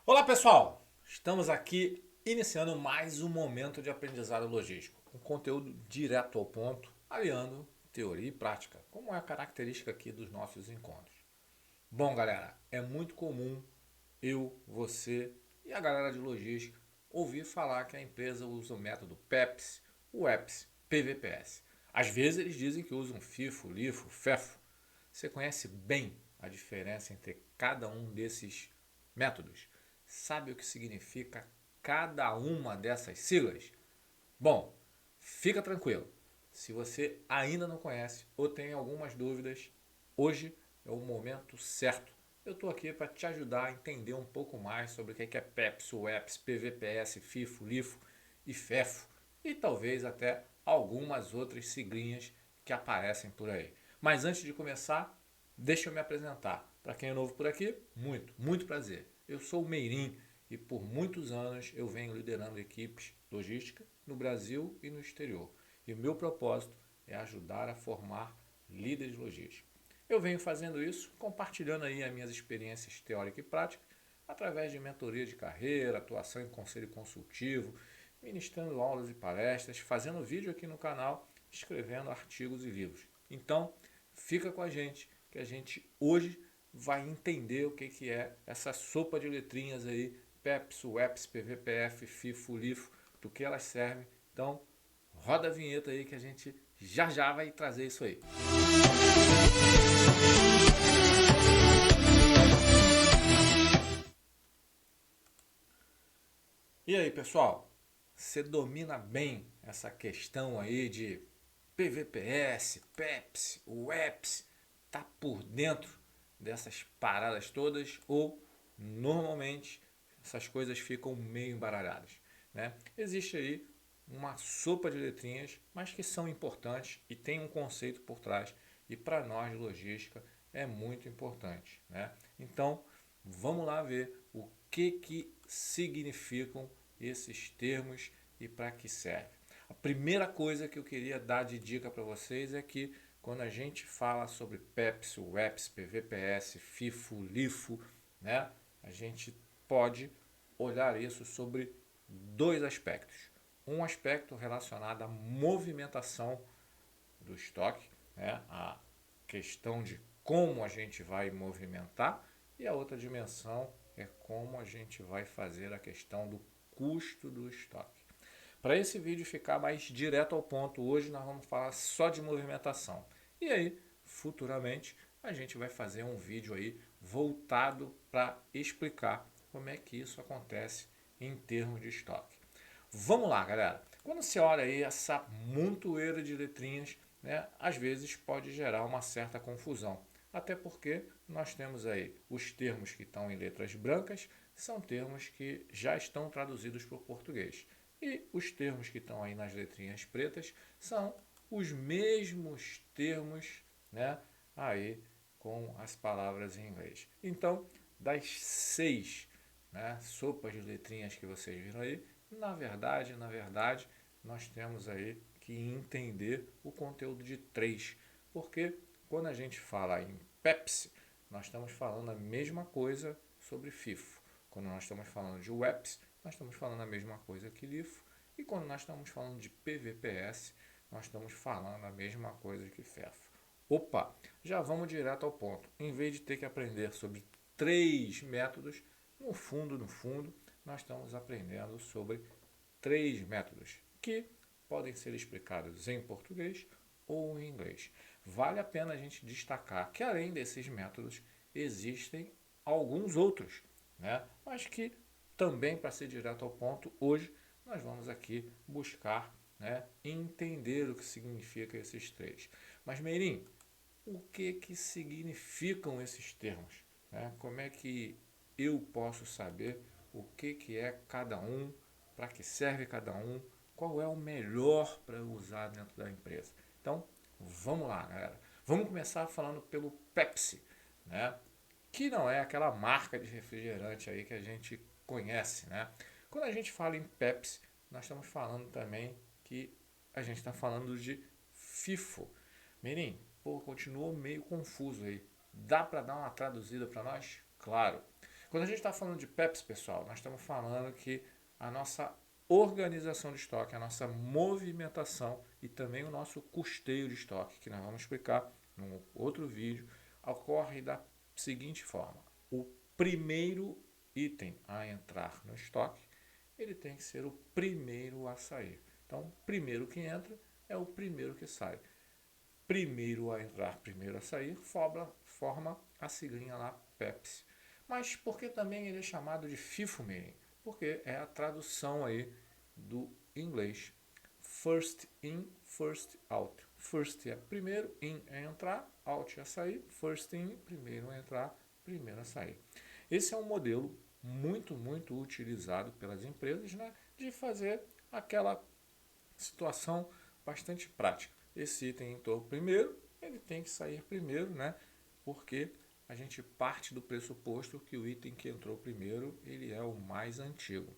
Olá pessoal, estamos aqui iniciando mais um momento de aprendizado logístico, com conteúdo direto ao ponto, aliando teoria e prática, como é a característica aqui dos nossos encontros. Bom galera, é muito comum eu, você e a galera de logística ouvir falar que a empresa usa o método PEPS, o EPS, PVPS. Às vezes eles dizem que usam FIFO, LIFO, FEFO. Você conhece bem a diferença entre cada um desses métodos? Sabe o que significa cada uma dessas siglas? Bom, fica tranquilo. Se você ainda não conhece ou tem algumas dúvidas, hoje é o momento certo. Eu estou aqui para te ajudar a entender um pouco mais sobre o que é PEPS, UEPS, PVPS, FIFO, LIFO e FEFO e talvez até algumas outras siglinhas que aparecem por aí. Mas antes de começar, deixa eu me apresentar. Para quem é novo por aqui, muito prazer. Eu sou o Meirim e por muitos anos eu venho liderando equipes logística no Brasil e no exterior. E o meu propósito é ajudar a formar líderes logísticos. Eu venho fazendo isso compartilhando aí as minhas experiências teóricas e práticas através de mentoria de carreira, atuação em conselho consultivo, ministrando aulas e palestras, fazendo vídeo aqui no canal, escrevendo artigos e livros. Então, fica com a gente que a gente hoje vai entender o que é essa sopa de letrinhas aí, PEPS, UEPS, PVPF, FIFO, LIFO, do que elas servem. Então, roda a vinheta aí que a gente já vai trazer isso aí. E aí, pessoal? Você domina bem essa questão aí de PVPS, PEPS, UEPS? Tá por dentro dessas paradas todas ou normalmente essas coisas ficam meio embaralhadas, né? Existe aí uma sopa de letrinhas, mas que são importantes e tem um conceito por trás e para nós de logística é muito importante, né? Então, vamos lá ver o que significam esses termos e para que serve. A primeira coisa que eu queria dar de dica para vocês é que quando a gente fala sobre PEPS, UEPS, PVPS, FIFO, LIFO, né, a gente pode olhar isso sobre dois aspectos. Um aspecto relacionado à movimentação do estoque, né, a questão de como a gente vai movimentar, e a outra dimensão é como a gente vai fazer a questão do custo do estoque. Para esse vídeo ficar mais direto ao ponto, hoje nós vamos falar só de movimentação. E aí, futuramente, a gente vai fazer um vídeo aí voltado para explicar como é que isso acontece em termos de estoque. Vamos lá, galera. Quando você olha aí essa montoeira de letrinhas, né, às vezes pode gerar uma certa confusão. Até porque nós temos aí os termos que estão em letras brancas, são termos que já estão traduzidos para o português. E os termos que estão aí nas letrinhas pretas são os mesmos termos, né, aí com as palavras em inglês. Então, das seis, né, sopas de letrinhas que vocês viram aí, na verdade, nós temos aí que entender o conteúdo de três, porque quando a gente fala em Pepsi, nós estamos falando a mesma coisa sobre FIFO. Quando nós estamos falando de UEPS, nós estamos falando a mesma coisa que LIFO. E quando nós estamos falando de PVPS, nós estamos falando a mesma coisa que FEFO. Opa, já vamos direto ao ponto. Em vez de ter que aprender sobre três métodos, no fundo, nós estamos aprendendo sobre três métodos que podem ser explicados em português ou em inglês. Vale a pena a gente destacar que além desses métodos existem alguns outros, né? Mas que também, para ser direto ao ponto, hoje nós vamos aqui buscar, né, entender o que significa esses três. Mas Meirim, o que significam esses termos? Né? Como é que eu posso saber o que é cada um, para que serve cada um, qual é o melhor para usar dentro da empresa? Então, vamos lá, galera. Vamos começar falando pelo Pepsi, né? Que não é aquela marca de refrigerante aí que a gente conhece, né? Quando a gente fala em Pepsi, nós estamos falando também que a gente está falando de FIFO. Mirim, pô, continuou meio confuso aí. Dá para dar uma traduzida para nós? Claro. Quando a gente está falando de PEPs, pessoal, nós estamos falando que a nossa organização de estoque, a nossa movimentação e também o nosso custeio de estoque, que nós vamos explicar num outro vídeo, ocorre da seguinte forma. O primeiro item a entrar no estoque, ele tem que ser o primeiro a sair. Então, o primeiro que entra é o primeiro que sai. Primeiro a entrar, primeiro a sair, forma a siglinha lá PEPS. Mas por que também ele é chamado de FIFO, Meaning? Porque é a tradução aí do inglês. First in, first out. First é primeiro, in é entrar, out é sair. First in, primeiro a entrar, primeiro a sair. Esse é um modelo muito utilizado pelas empresas, né, de fazer aquela situação bastante prática. Esse item entrou primeiro, ele tem que sair primeiro, né? Porque a gente parte do pressuposto que o item que entrou primeiro, ele é o mais antigo.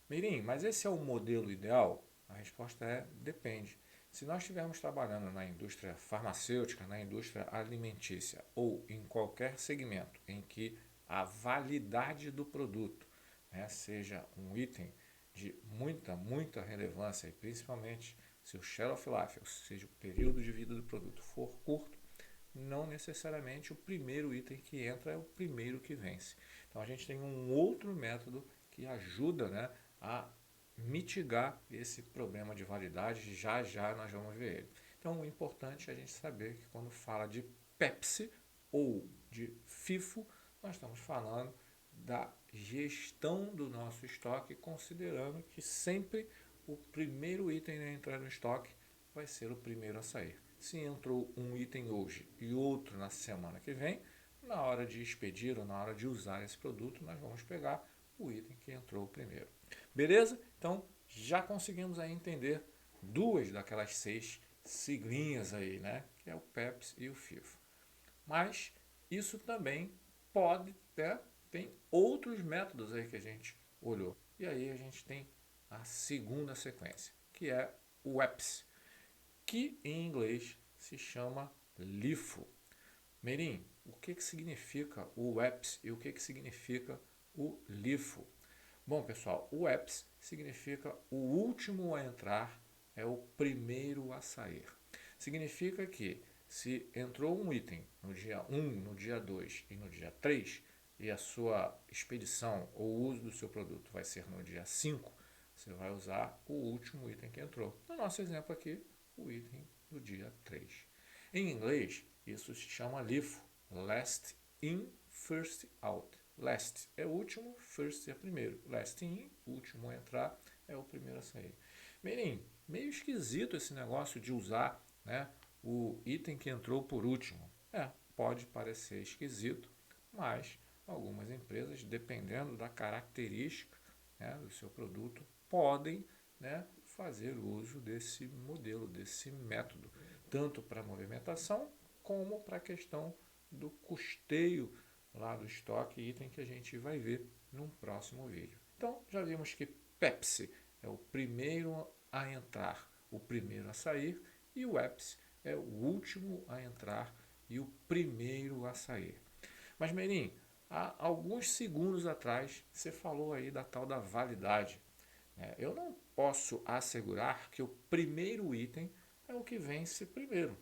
Mirim, mas esse é o modelo ideal? A resposta é depende. Se nós estivermos trabalhando na indústria farmacêutica, na indústria alimentícia ou em qualquer segmento em que a validade do produto, né, seja um item de muita relevância e principalmente se o shelf life, ou seja, o período de vida do produto for curto, não necessariamente o primeiro item que entra é o primeiro que vence. Então a gente tem um outro método que ajuda, né, a mitigar esse problema de validade. Já nós vamos ver ele. Então o importante é a gente saber que quando fala de Pepsi ou de FIFO, nós estamos falando da gestão do nosso estoque, considerando que sempre o primeiro item a entrar no estoque vai ser o primeiro a sair. Se entrou um item hoje e outro na semana que vem, na hora de expedir ou na hora de usar esse produto, nós vamos pegar o item que entrou primeiro. Beleza? Então, já conseguimos aí entender duas daquelas 6 siglinhas aí, né? Que é o PEPS e o FIFO. Mas isso também pode ter, tem outros métodos aí que a gente olhou. E aí a gente tem a segunda sequência, que é o EPS, que em inglês se chama LIFO. Merim, o que significa o EPS e o que significa o LIFO? Bom, pessoal, o EPS significa o último a entrar é o primeiro a sair. Significa que se entrou um item no dia 1, no dia 2 e no dia 3, e a sua expedição ou uso do seu produto vai ser no dia 5, você vai usar o último item que entrou. No nosso exemplo aqui, o item do dia 3. Em inglês, isso se chama LIFO, Last In, First Out. Last é o último, first é o primeiro. Last in, último a entrar, é o primeiro a sair. Meio esquisito esse negócio de usar, né, o item que entrou por último. Pode parecer esquisito, mas algumas empresas, dependendo da característica, né, do seu produto, podem, né, fazer uso desse modelo, desse método, tanto para movimentação como para a questão do custeio lá do estoque, item que a gente vai ver num próximo vídeo. Então, já vimos que Pepsi é o primeiro a entrar, o primeiro a sair, e o EPS é o último a entrar e o primeiro a sair. Mas, Merim, há alguns segundos atrás você falou aí da tal da validade. Eu não posso assegurar que o primeiro item é o que vence primeiro.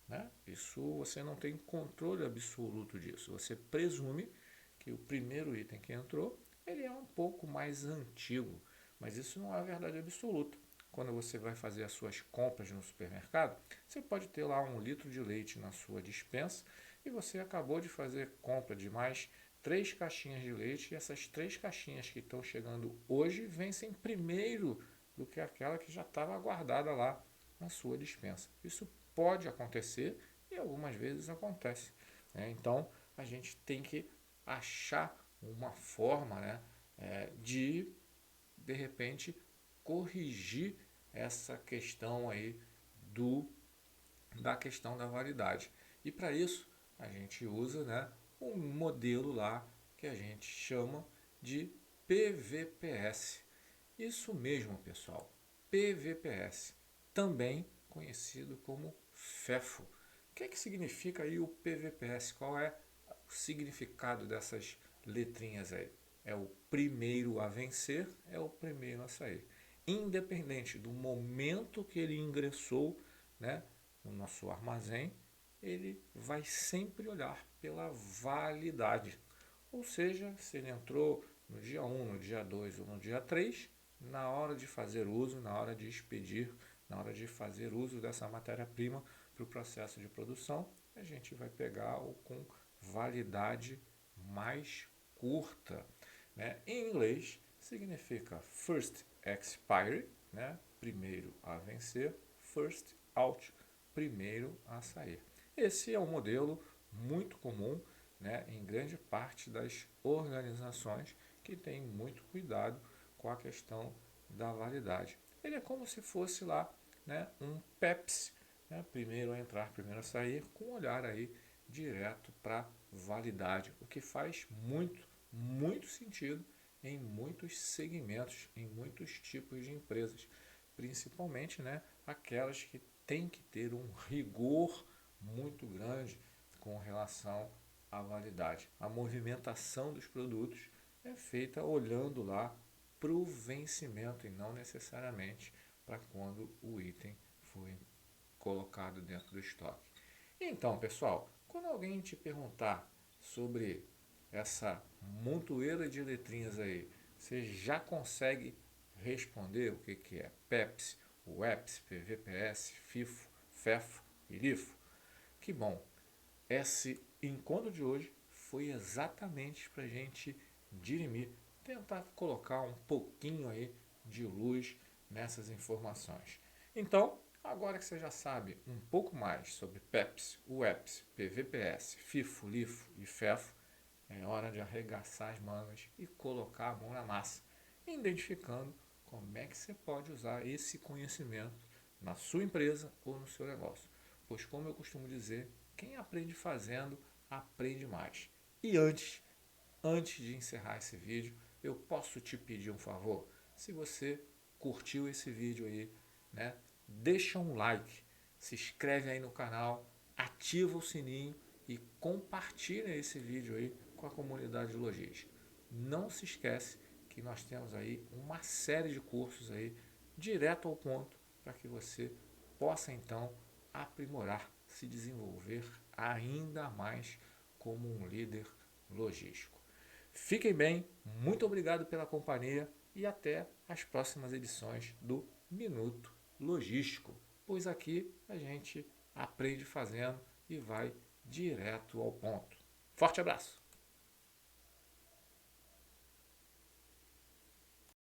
Né? Isso você não tem controle absoluto disso. Você presume que o primeiro item que entrou ele é um pouco mais antigo, mas isso não é verdade absoluta. Quando você vai fazer as suas compras no supermercado, você pode ter lá 1 litro de leite na sua despensa e você acabou de fazer compra de mais 3 caixinhas de leite e essas 3 caixinhas que estão chegando hoje vencem primeiro do que aquela que já estava guardada lá na sua despensa. Isso pode acontecer e algumas vezes acontece. Né? Então a gente tem que achar uma forma, né, de repente corrigir essa questão aí da questão da validade. E para isso a gente usa, né, um modelo lá que a gente chama de PVPS. Isso mesmo, pessoal. PVPS, também conhecido como FEFO. O que significa aí o PVPS? Qual é o significado letrinhas aí. É o primeiro a vencer, é o primeiro a sair. Independente do momento que ele ingressou, né, no nosso armazém, ele vai sempre olhar pela validade. Ou seja, se ele entrou no dia 1, no dia 2 ou no dia 3, na hora de fazer uso, na hora de expedir, na hora de fazer uso dessa matéria-prima para o processo de produção, a gente vai pegar o com validade mais curta. Né? Em inglês, significa first expiry, né? Primeiro a vencer, first out, primeiro a sair. Esse é um modelo muito comum, né, em grande parte das organizações que têm muito cuidado com a questão da validade. Ele é como se fosse lá, né, um Pepsi, né, primeiro a entrar, primeiro a sair, com um olhar aí direto para validade, o que faz muito sentido em muitos segmentos, em muitos tipos de empresas, principalmente, né, aquelas que têm que ter um rigor muito grande com relação à validade. A movimentação dos produtos é feita olhando lá para o vencimento e não necessariamente para quando o item foi colocado dentro do estoque. Então, pessoal, quando alguém te perguntar sobre essa montoeira de letrinhas aí, você já consegue responder o que é Pepsi, WEPS, PVPS, FIFO, FEFO e LIFO? Que bom! Esse encontro de hoje foi exatamente para a gente dirimir, tentar colocar um pouquinho aí de luz nessas informações. Então, agora que você já sabe um pouco mais sobre Pepsi, WEPS, PVPS, FIFO, LIFO e FEFO, é hora de arregaçar as mangas e colocar a mão na massa, identificando como é que você pode usar esse conhecimento na sua empresa ou no seu negócio. Pois, como eu costumo dizer, quem aprende fazendo, aprende mais. E antes de encerrar esse vídeo, eu posso te pedir um favor? Se você curtiu esse vídeo aí, né, deixa um like, se inscreve aí no canal, ativa o sininho e compartilha esse vídeo aí com a comunidade de logística. Não se esquece que nós temos aí uma série de cursos aí direto ao ponto para que você possa então aprimorar, se desenvolver ainda mais como um líder logístico. Fiquem bem, muito obrigado pela companhia e até as próximas edições do Minuto Logístico, pois aqui a gente aprende fazendo e vai direto ao ponto. Forte abraço!